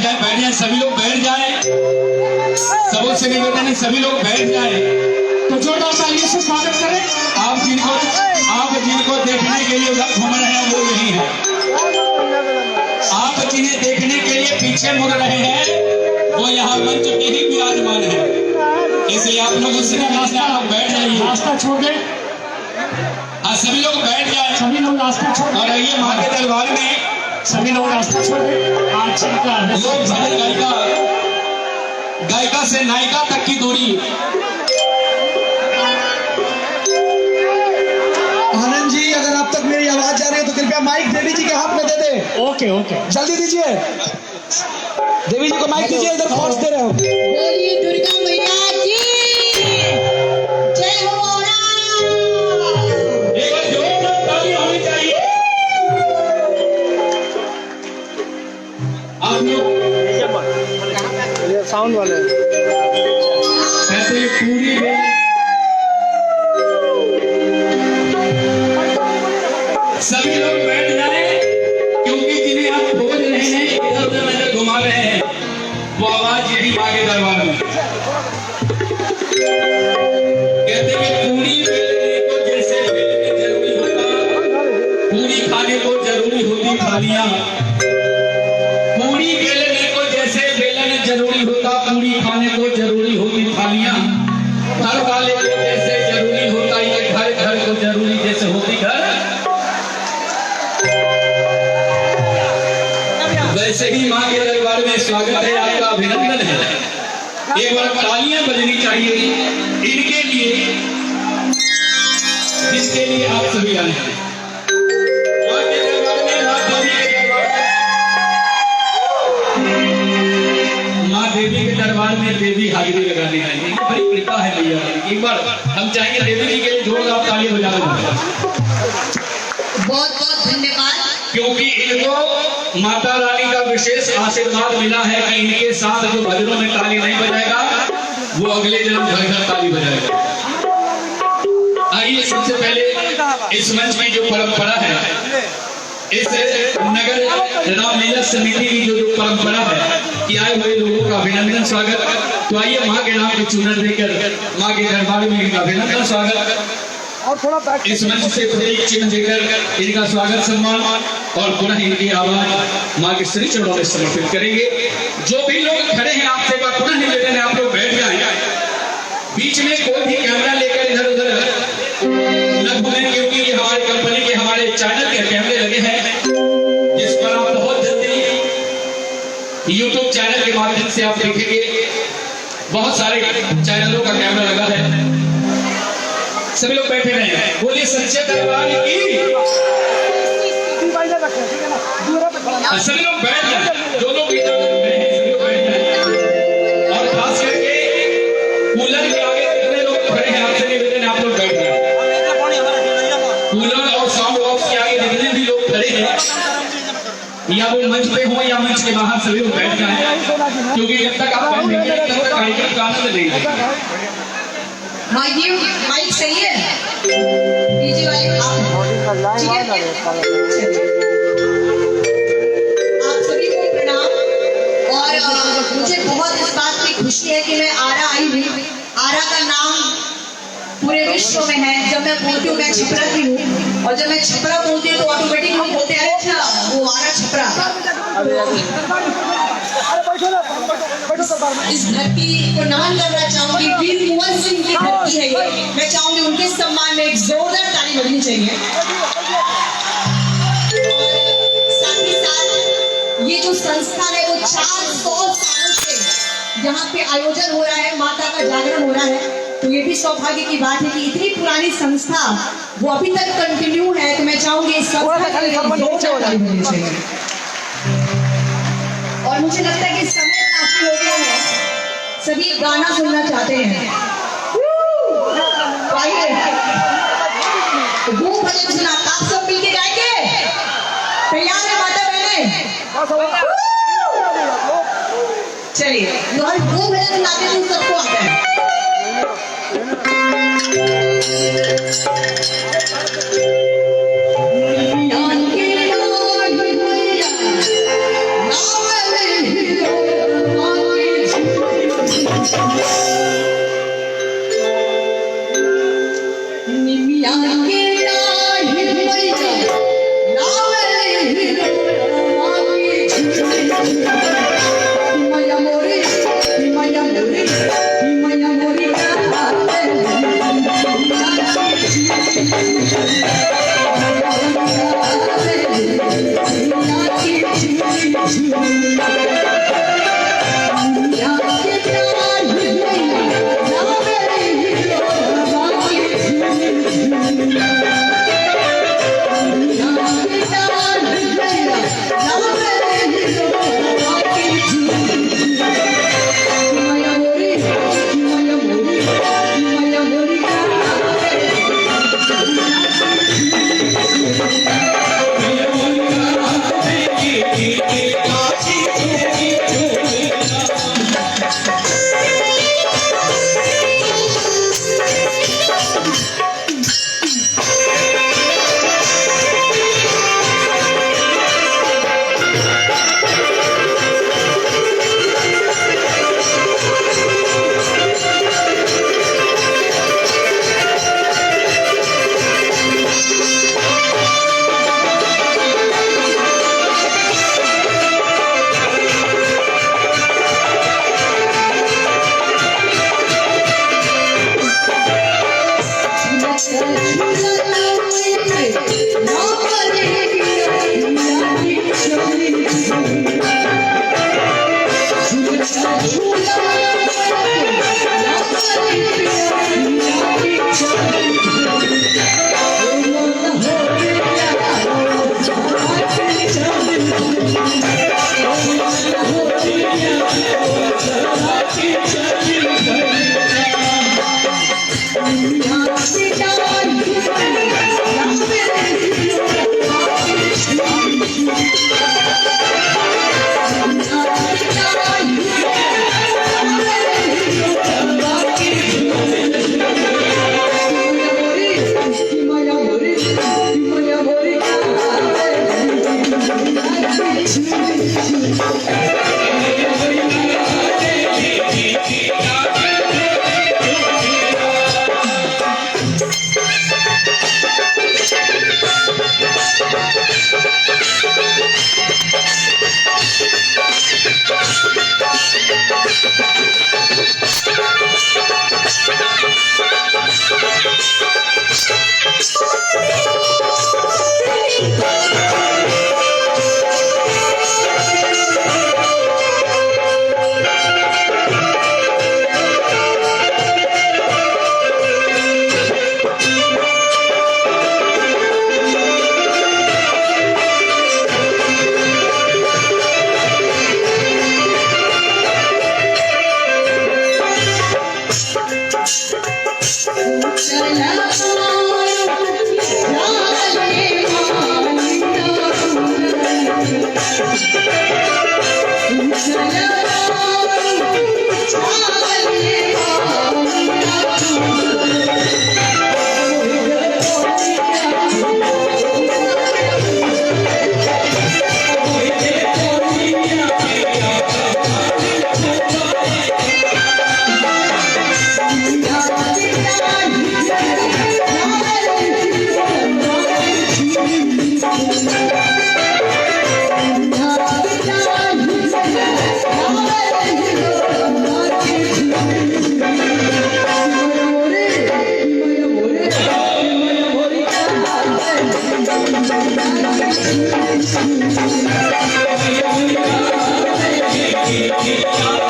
बैठ जाए, सभी लोग बैठ जाए। सबसे निवेदन है सभी लोग बैठ जाए। तो जोरदार तालियों से स्वागत करें। आप जिनको देखने के लिए उधर घूम रहे हैं वो यही है। आप जिन्हें देखने के लिए पीछे मुड़ रहे हैं वो यहाँ मंच पे ही विराजमान है। इसलिए आप लोग उससे बैठ जाइए। रास्ता छोड़ दे। सभी लोग बैठ जाए। सभी लोग रास्ता छोड़ और आइए माँ के दरबार में। सभी लोग रास्ता छोड़ दे। आज चलता है लोग भजन गायिका से नायिका तक की दूरी। आनंद जी, अगर आप तक मेरी आवाज जा रही है तो कृपया माइक देवी जी के हाथ में दे दे। ओके ओके, जल्दी दीजिए। देवी जी को माइक दीजिए, इधर फॉर्स दे रहे हो। बोलिए दुर्गा मैया की जय हो। एक जोरदार ताली होनी चाहिए। आप लोग साउंड वाले कहते हैं पूरी सभी लोग बैठ जाए, क्योंकि जिन्हें आप खोज रहे हैं, इधर उधर नजर घुमा रहे हैं, वो आवाज यही माँ के दरबार में। कहते हैं पूरी बेलने को जैसे बेलने जरूरी होता, पूरी खाने को जरूरी होती थालियां। पूरी बेलने को जैसे बेलन जरूरी होता, पूरी खाने को जरूरी होती थालियां। घर वाले को जैसे जरूरी होता ये घर, घर को जरूरी जैसे होती घर। वैसे ही माँ के दरबार में स्वागत है, आपका अभिनंदन है। एक बार तालियां बजनी चाहिए इनके लिए जिसके लिए आप सभी आए हैं। माँ के दरबार में, माँ देवी के दरबार में, माँ देवी के दरबार में देवी हाजिरी लगाने आएंगे। बड़ी कृपा है भैया। एक बार हम चाहेंगे देवी जी के लिए जोरदार ताली बजा दें, बहुत बहुत धन्यवाद। क्योंकि इनको माता रानी का विशेष आशीर्वाद मिला है कि इनके साथ जो भजनों में ताली नहीं बजाएगा वो अगले जन्म घर घर ताली बजाएगा। आइए सबसे पहले इस मंच की जो परंपरा है, इस नगर रामलीला समिति की जो परंपरा है कि आए हुए लोगों का अभिनंदन स्वागत। तो आइए माँ के नाम की चूनर देकर माँ के दरबार में इनका अभिनंदन स्वागत। इस मंच से प्रतीक चिन्ह देकर इनका स्वागत सम्मान और पुनः इनकी आवाज माँ के श्री चरणों में समर्पित करेंगे। जो भी लोग खड़े हैं आपसे पुनः निवेदन है आप लोग बैठ जाएं। बीच में कोई भी कैमरा लेकर इधर उधर न घूमें, क्योंकि ये हमारी कंपनी के हमारे चैनल के कैमरे लगे हैं जिस पर आप बहुत जल्दी यूट्यूब चैनल के माध्यम से आप देखेंगे। बहुत सारे चैनलों का कैमरा लगा है। सभी लोग बैठे रहे। बोलिए सच्चे दरबार की। सभी लोग बैठ जाए। जो लोग इधर बैठे हैं सभी लोग बैठ जाए। और खास करके कूलर के आगे जितने लोग खड़े हैं आपसे निवेदन है आप लोग बैठ जाए। कूलर और साउंड बॉक्स के आगे जितने भी लोग खड़े हैं, या वो मंच पे हो या मंच के बाहर, सभी लोग बैठ जाए। क्योंकि जब तक आप बैठेंगे तब तक कार्यक्रम का आनंद नहीं लेंगे। माइक सही है? डीजे वाले आप सभी को प्रणाम। और मुझे बहुत इस बात की खुशी है कि मैं आरा आई हुई। आरा का नाम पूरे विश्व में है। जब मैं बोलती हूँ मैं छपरा की हूँ, और जब मैं छपरा बोलती हूँ तो ऑटोमेटिक हम बोलते हैं अच्छा वो आरा छपरा। इस धरती को नमन करना चाहूंगी। वीर कुंवर सिंह की धरती है ये। मैं चाहूंगी उनके सम्मान में एक जोरदार ताली बजनी चाहिए। और साथ ही साथ ये जो संस्थान है वो 400 सालों से यहाँ पे आयोजन हो रहा है, माता का जागरण हो रहा है। तो ये भी सौभाग्य की बात है कि इतनी पुरानी संस्था वो अभी तक कंटिन्यू है। तो मैं चाहूंगी इस संस्था के लिए जोरदार ताली बजनी चाहिए। और मुझे लगता है कि समय काफी हो गया है, सभी गाना सुनना चाहते हैं। तो आइए वो भजन सुना, आप सब मिलके गाएंगे। तैयार है माता बहने? चलिए तो हम वो भजन सुनाते हैं जो सबको आता है। Oh देखी